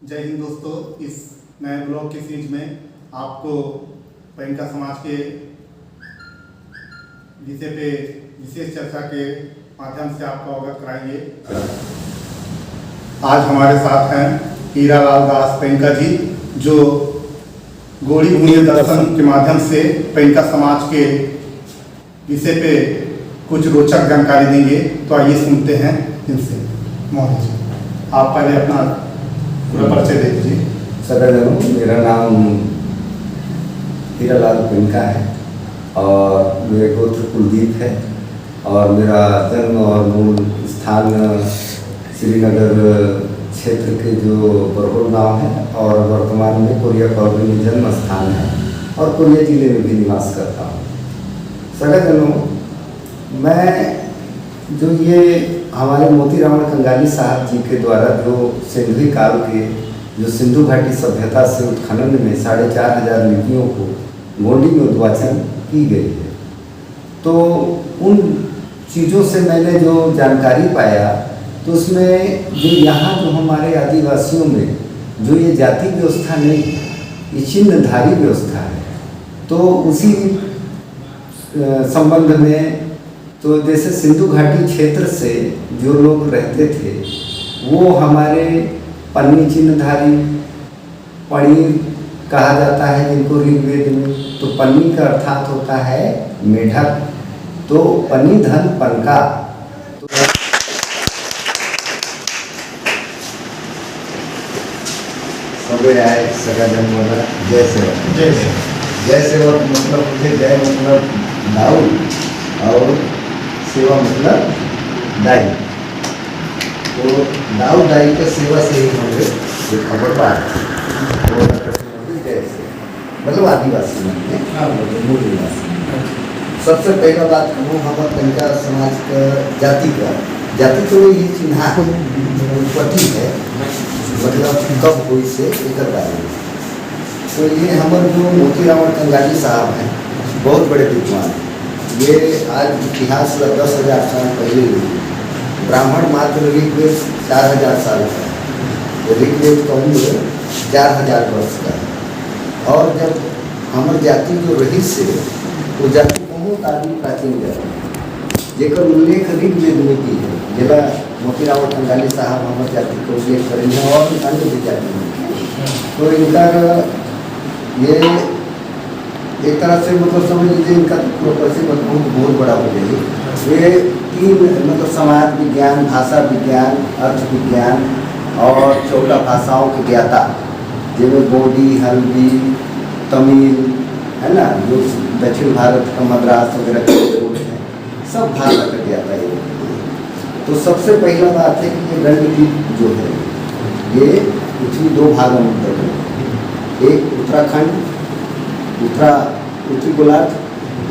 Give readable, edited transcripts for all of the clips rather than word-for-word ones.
जय हिंद दोस्तों। इस नए ब्लॉग की सीरीज में आपको पेंका समाज के विषय पे विशेष चर्चा के माध्यम से आपको अवगत कराएंगे। आज हमारे साथ हैं हीरालाल दास पेंका जी, जो गौड़ी पुण्य दर्शन के माध्यम से पेंका समाज के विषय पे कुछ रोचक जानकारी देंगे। तो आइए सुनते हैं इनसे। मोहन जी, आप पहले अपना पूरा परिचय दे दीजिए। सदाजनों, मेरा नाम हीरालाल पेंका है और मेरे गोत्र कुलदीप है और मेरा जन्म और मूल स्थान श्रीनगर क्षेत्र के जो बरहोल गाँव है और वर्तमान में कोरिया कॉलोनी में जन्म स्थान है और कोरिया जिले में भी निवास करता हूँ। सदाजनों, मैं जो ये हमारे मोती रावण कंगाली साहब जी के द्वारा जो सिंधु काल के जो सिंधु घाटी सभ्यता से उत्खनन में 4500 लिपियों को गोंडी में उद्वाचन की गई है, तो उन चीज़ों से मैंने जो जानकारी पाया तो उसमें जो यहाँ जो हमारे आदिवासियों में जो ये जाति व्यवस्था नहीं, ये चिन्हधारी व्यवस्था है। तो उसी संबंध में तो जैसे सिंधु घाटी क्षेत्र से जो लोग रहते थे वो हमारे पन्नी चिन्हधारी, पणि कहा जाता है जिनको ऋग्वेद में, तो पन्नी का अर्थात होता है मेढक, तो पन्नी धन पनका। तो सब आए सगा जन्म वाला जय सेवक। जय सेवक मतलब मुझे जय मतलब दाऊ और सेवा मतलब दाई। तो दाऊ दाई के सेवा से ही होंगे जो खबर पाए वो जैसे मतलब आदिवासी में मूल निवासी। सबसे पहला बात कहूँ हमारे पेंका समाज का जाति तो ये चिन्हा उत्पत्ति है, मतलब कब हुई से एक बारे में। तो ये हमारे जो मोती रावण कंगाली साहब हैं, बहुत बड़े विद्वान हैं। ये आज इतिहास 10,000 साल पहले हुई। ब्राह्मण मात्र ऋग्वेद 4000 साल का है, ऋग्वेद का उम्र 4000 वर्ष का है। और जब हमारे जाति जो रही से वो जाति बहुत आदमी प्राचीन जाति जेकर उल्लेख ऋग्वेद में की है, जिला मोती रावण कंगाली साहब हमारे जाति का उल्लेख करेंगे और अन्य भी जाति में। तो इनका ये एक तरह से मतलब समझ लीजिए इनका प्रोफेशन बहुत बड़ा हो जाएगी। ये 3 मतलब समाज विज्ञान, भाषा विज्ञान, अर्थ विज्ञान और 14 भाषाओं के ज्ञाता, जिनमें गोंडी, हल्बी, तमिल है ना, जो दक्षिण भारत का मद्रास वगैरह के लोग हैं, सब भाषा का ज्ञाता है। तो सबसे पहला बात है कि ये गंडकीप जो है ये पृथ्वी 2 भागों में है। एक उत्तराखंड उत्तरी गोलार्ध,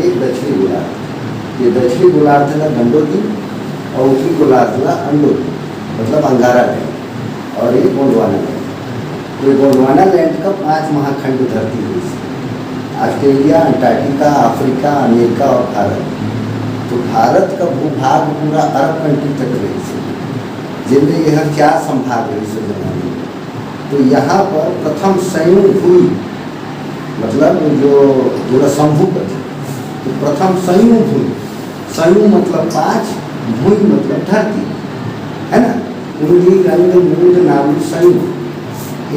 एक दक्षिणी गोलार्ध। ये दक्षिणी गोलार्ध है गंडोद्वीप और उत्तरी गोलार्ध है अंडोद्वीप, मतलब अंगारा लैंड, और ये गोंडवाना लैंड। तो गोंडवाना लैंड का 5 महाखंड धरती हुई है, ऑस्ट्रेलिया, अंटार्कटिका, अफ्रीका, अमेरिका और भारत। तो भारत का भूभाग पूरा अरब कंट्री तक रही से, जिनमें यह 4 संभाग रही से जमाने। तो यहाँ पर प्रथम संयुक्त हुई, मतलब जो शंभु का थे, तो प्रथम संयु भूमि, संयु मतलब 5, भूमि मतलब धरती है ना। उंगली रंग मूल नाम संयु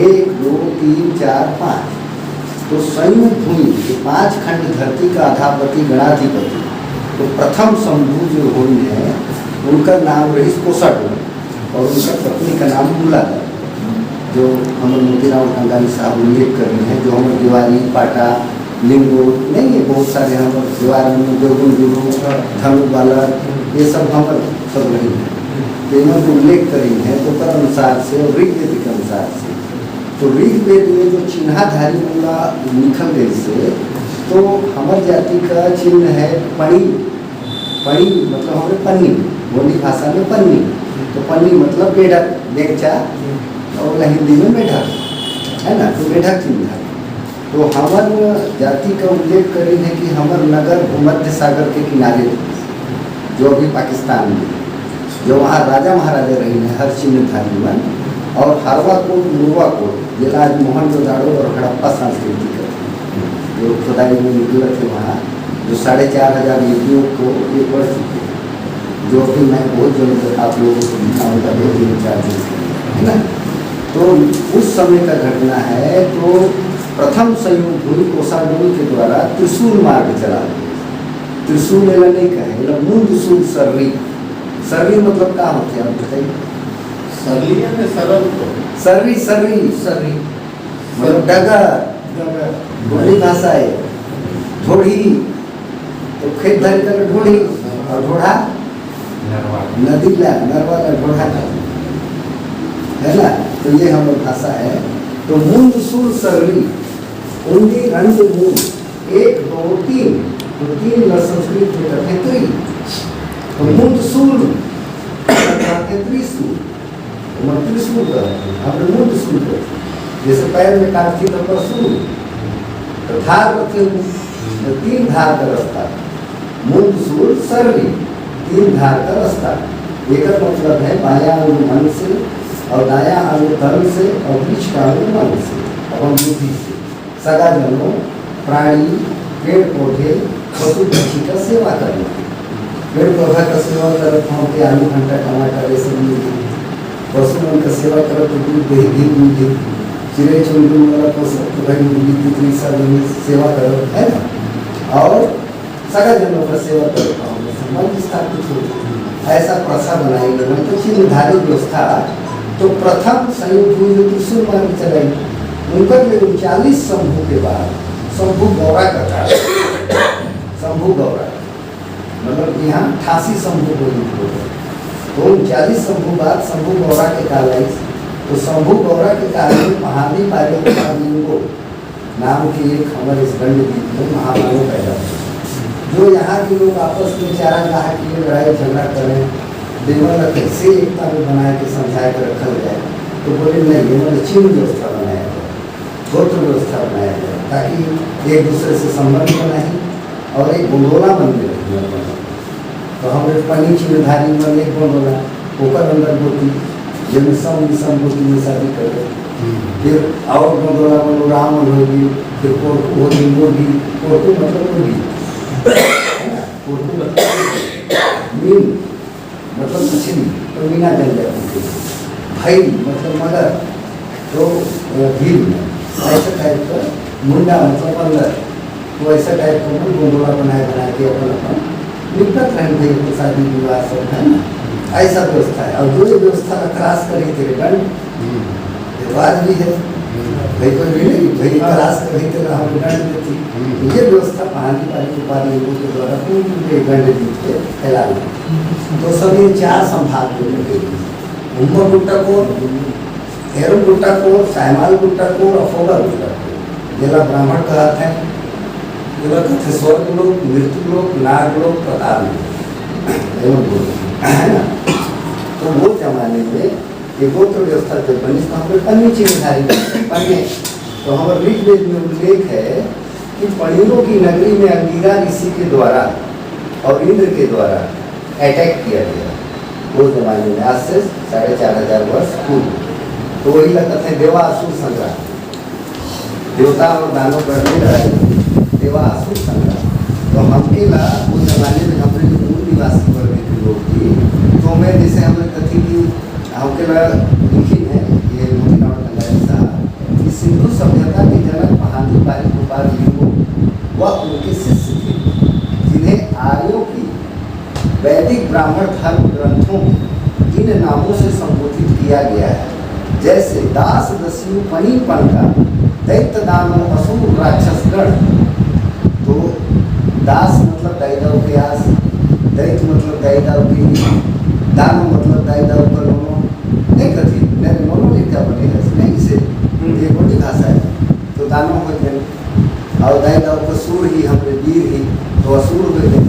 1 2 3 4 5। तो संयु भूमि के 5 खंड धरती का आधापति गणाधिपति, तो प्रथम शंभु जो हुई है उनका नाम रही कोसट और उनका पत्नी का नाम मूलाधर, जो हमारे मोती रावण कंगाली साहब उल्लेख कर रहे हैं। जो हमारे दिवाली, पाटा, लिंगो नहीं है, बहुत सारे हमारे दिवाली में जोगुन गुरु, धनु बालक, ये सब हमारे सब नहीं है। तो इन्होंने उल्लेख करी है तो पर अनुसार से और ऋग्वेद के अनुसार से, तो ऋग्वेद में जो चिन्हाधारी पूरा लिखल गई से, तो हमारे जाति का चिन्ह है पणि। पणि मतलब हमारे पन्नी, बोली भाषा में पन्नी, तो पन्नी मतलब मेढक, बेगचा और हिंदी में मेढक है ना, तो मेढक चिन्ह है। तो हमार जाति का उल्लेख करी है कि हमार नगर भूमध्य सागर के किनारे, जो अभी पाकिस्तान में, जो वहाँ राजा महाराजा रही है हर चिन्हधारी में, और हरवा कोट मुरवा कोट ये राजमोहन जोगाड़ो और हड़प्पा संस्कृति का जो खुदाई में लिपियाँ थे वहाँ जो 4,500 लिपियों को ये पढ़ चुके हैं, जो कि मैं बहुत जन तक आप लोगों को लिखा होता 2-3-4 दिन है ना। तो उस समय का घटना है। तो प्रथम संयोग हुई कोषाडोल के द्वारा त्रिशूल मार्ग चला। त्रिशूल एला नहीं कहे मूल सूल सर्री। सर्री मतलब क्या होते हैं आप बताइए? सर्री सर्री सर्री मतलब डगर ढोड़ी भाषा है। ढोड़ी तो खेत धर कर ढोड़ी और ढोढ़ा नदी ला नरवा का ढोढ़ा है ना। तो ये हम लोग भाषा है। तो मूल सूल सर्री उनकी रंग मूल 1 2 3 तो 3 संस्कृत में करते त्रि। तो मूल सूल त्रिशूल त्रिशूल का हमने मूल सूल कर जैसे पैर में काटती तो परशूल तो धार रखे तो 3 धार का रास्ता मूल सूल सर्री 3 धार का रास्ता। एक मतलब है बायां अंग मन से और दायां अंग तन से और बीच का अंग मन से और बुद्धि से सगा जनों प्राणी पेड़ पौधे पशु पक्षी का सेवा करना। पेड़ पौधा का सेवा करत हूँ कि आलू भंटा टमाटर ये सब मिलते पशु मन का सेवा करत तो दूध दही घी मिलते चिड़ै चुनमुन वाला पशु भाई मुर्गी तितली सब सेवा करत है ना। और सगा जनों का सेवा करता हूँ संबंध स्थापित होते ऐसा प्रथा बनाई गई। तो निर्धारित व्यवस्था तो प्रथम संयोग हुई जो त्रिशूल मार्ग चलाई उनका 39 शंभु के बाद शंभु गौरा का था। शंभु गौरा मतलब यहाँ 88 शंभु को तो 39 शंभु बाद शंभु गौरा के काल आई। तो शंभु गौरा के काल में महादी पार्वती को नाम की एक हमारे इस गंड द्वीप में महामानव पैदा हुए जो यहाँ के लोग आपस में चारा गाह के लिए लड़ाई झगड़ा करें देवल कैसे एकता में बना के समझा कर रखा जाए। तो बोले नहीं देवल चिन्ह व्यवस्था बनाया जाए गोत्र व्यवस्था बनाया जाए ताकि एक दूसरे से संबंध बनाए और एक गोंडोला मंदिर तो हम पनी चिन्हधारी मन एक गोंडोला ओकर अंदर गोती जिनमें सम विषम गोती में शादी कर फिर और गोंडोला बनो राम होगी फिर कोर्टू होगी मोदी कोर्टू मतलब मोदी कोर्टू मीन मतलब मछली तो मीना जल जाती भाई मतलब मदर तो भील ऐसा टाइप का मुंडा मतलब अंदर तो ऐसा टाइप का गोंडोला बना के अपन निपट रहे भाई तो शादी विवाह सब है ना ऐसा व्यवस्था है। और जो ये व्यवस्था का क्रॉस करे तेरे दंड रिवाज भी है भाई कोई भी नहीं भाई क्रॉस करे तेरा हम दंड देती ये व्यवस्था पहाड़ी वाली उपाधि लोगों के द्वारा पूरे दंड दी के फैला तो सभी 4 संभाग के लगे उम्र गुट्टा को हेरू गुट्टा को सायमाल गुट्टा को अफोगा गुट्टा को जिला ब्राह्मण कहा था जिला कथे स्वर्ग लोग मृत्यु लोग नाग लोग प्रताप लोग एवं बोल है ना। तो वो जमाने में ये गोत्र व्यवस्था जब बनी तो हमारे पन्नी चिन्हधारी पन्ने तो हमारे ऋग्वेद में उल्लेख है कि पणियों की नगरी में अंगिरा ऋषि के द्वारा और इंद्र के द्वारा अटैक किया गया वो जमाने में आज से 4,500 वर्ष पूर्व। तो वही लगता है देवासुर संग्राम देवता और दानव पर लड़ाई देवासुर संग्राम। तो हमके ला उस जमाने में हमारे जो मूल निवासी वर्ग के लोग थी तो मैं जैसे हमने कथी की हमके ला लिखी है ये साहब कि सिंधु सभ्यता के जनक महादेव बारी गोपाल जी को वह उनके शिष्य थे जिन्हें आर्यों की वैदिक ब्राह्मण धर्म ग्रंथों में इन नामों से संबोधित किया गया है जैसे दास दस्यु पनीपन का दैत्य दानव असुर राक्षसगण। तो दास मतलब दैदव के आस दैत्य मतलब दैदव की दानव मतलब दैदव का दोनों नहीं कथी नहीं दोनों क्या बने नहीं इसे ये बोली भाषा है। तो दानव हो गए और दैदव का सूर ही हमारे वीर ही तो असुर हो गए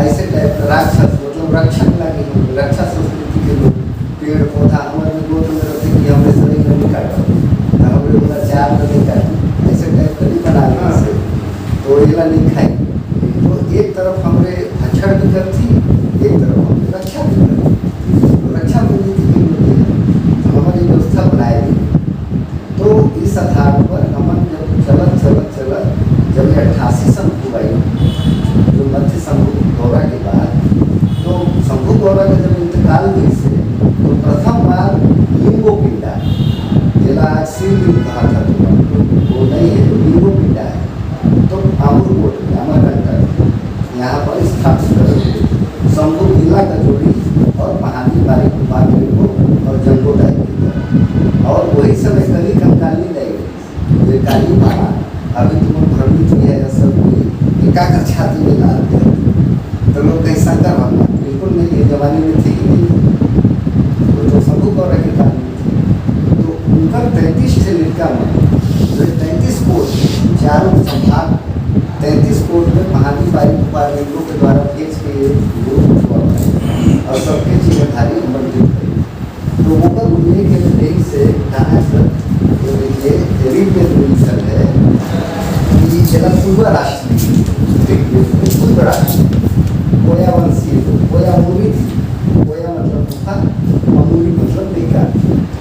ऐसे टाइप का राक्षस मतलब रक्षक लगे रक्षा संस्कृति के लोग पेड़ पौधा हमारे गोत्र में रहते कि हमने शरीर में नहीं काटा हमारे बोला 4 का नहीं काटा ऐसे टाइप का नहीं बना से तो ये नहीं खाई। तो एक तरफ हमारे भक्षण भी करती एक तरफ हमें रक्षा भी करती तो रक्षा मिलती थी तो हमारी व्यवस्था का शिवलिंग कहा था, तो वो नहीं है, तो लिंगो पिंडा है। तो अमरकोट में अमरकंटक यहाँ पर स्थापित कर शंभु लीला का जोड़ी और महानी बारी बागरे को और जंगो टाइप की तरह। और वही समय कली कंकाली लाई गई, ये काली माँ अभी तुम भ्रमित हुई है सब एकाग्र छाती में डालते हैं। तो लोग कहीं शंकर भगवान बिल्कुल नहीं, ये जमाने में थी ही नहीं, वो तो शंभु गौर के काल में थी। तो उनका 33 थे लिटका में, जो 33 कोट चारों संभाग 33 कोट में महानी बारी लिंगों के द्वारा भेज के और सबके चिन्हधारी मंदिर थे। तो वो का घूमने के लिए से कहा सर, तो देखिए रीड में मिलकर है कि जला पूर्व राष्ट्र पूर्व राष्ट्र कोया वंशी, कोया मूरी थी, कोया मतलब गुफा, अमूरी मतलब टीका,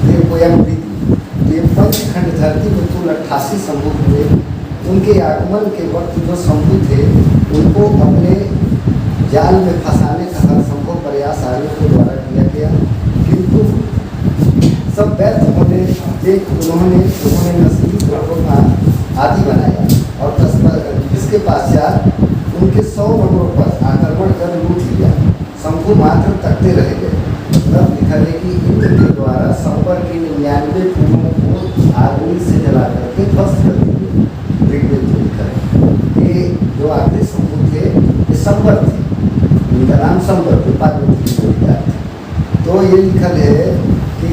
ये कोया मूरी थी। तो ये पंचखंड धरती में कुल 88 शंभु हुए। उनके आगमन के वक्त जो शंभु थे उनको अपने जाल में फंसाने का हर संभव प्रयास आर्यों के द्वारा किया गया, किंतु सब व्यर्थ होने देख उन्होंने नस्ली ग्रहों का आदि बनाया और इसके पश्चात उनके 100 नगरों पर आक्रमण कर लूट लिया। शंभु मात्र तकते रह गए। तब लिखा है कि इंद्र के द्वारा संपर्क के 99 फूलों को आगनी से जला करके ध्वस्त कर दिए। ऋग्वेद में लिखा है ये जो आखिरी शंभु थे ये संवर थे, इनका नाम संवर थे, पार्वती की जोड़ीदार थे। तो ये लिखल है कि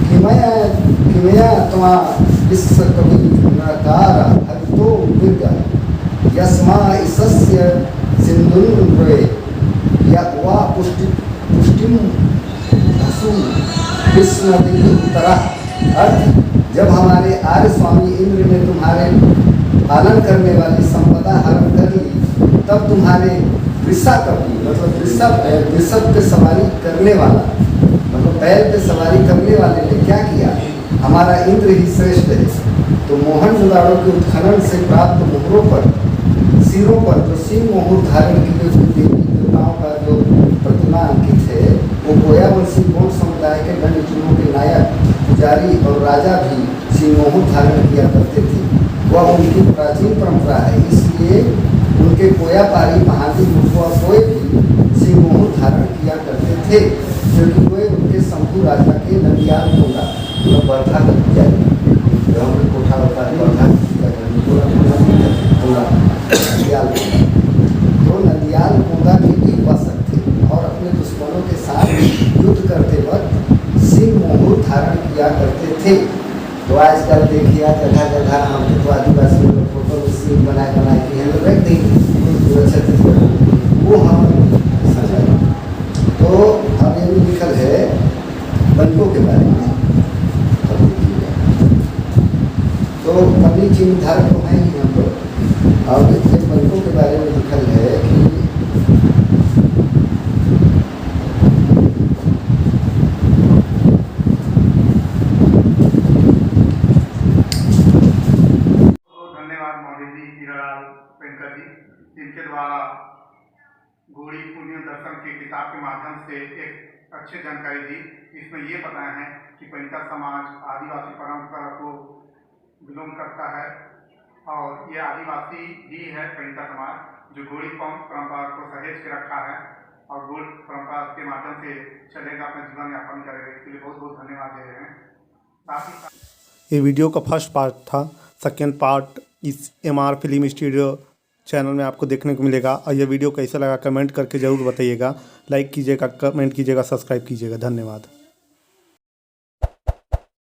किमया त्वा विश्व कवि नकार हरितो विद्या यस्मा इसस्य सिंधुन्वये यवा पुष्टिम धसु विष्णुदेवी उत्तरा। अर्थ, जब हमारे आर्य स्वामी इंद्र ने तुम्हारे पालन करने वाली संपदा हरण कर ली, तब तुम्हारे वृषा कवि मतलब वृषभ पे सवारी करने वाला मतलब बैल पे सवारी करने वाले ने क्या किया, हमारा इंद्र ही श्रेष्ठ है। तो मोहन जुदाड़ों के उत्खनन से प्राप्त मोहरों पर सिरों पर जो सिंह मोहर धारण किए हुए देवी देवताओं का जो प्रतिमा अंकित है, वो गोया वंशी गौड़ समुदाय के गणितों के नायक पुजारी और राजा भी सिंह मोहर धारण किया करते थे। वह उनकी प्राचीन परंपरा है, इसलिए उनके कोया पारी महादी मुखुआ कोई भी सिंह मोहर धारण किया करते थे, क्योंकि वे उनके शंभु राजा के नंदियाल होगा तो बर्धा का पुजारी, जो हमने कोठा होता है बर्धा नंदियाल तो नंदियाल कोंगा के भी उपासक थे और अपने दुश्मनों के साथ युद्ध करते वक्त सिंह मोहर धारण किया करते थे। तो आजकल देखिए जगह जगह हम तो आदिवासियों को फोटो में सिंह बनाए के हम रख देंगे छत्तीसगढ़, वो हम सजाए। तो अब ये लिखल है बनकों के बारे में, तो कभी चिन्ह धारक तो हैं ही हम लोग। और बनकों के बारे में लिखल है कि इनके द्वारा गौड़ी पुण्य दर्शन की किताब के माध्यम से एक अच्छी जानकारी दी। इसमें ये बताया है कि पेंका समाज आदिवासी परंपरा को बिलोंग करता है और ये आदिवासी ही है पेंका समाज, जो गौड़ी परंपरा को सहेज के रखा है और गौड़ परंपरा के माध्यम से चलेगा, अपना जीवन यापन करेगा। इसके लिए बहुत बहुत धन्यवाद दे रहे हैं। साथ ही ये वीडियो का फर्स्ट पार्ट था, सेकेंड पार्ट इस MR फिल्म स्टूडियो चैनल में आपको देखने को मिलेगा। और ये वीडियो कैसा लगा कमेंट करके ज़रूर बताइएगा, लाइक कीजिएगा, कमेंट कीजिएगा, सब्सक्राइब कीजिएगा। धन्यवाद।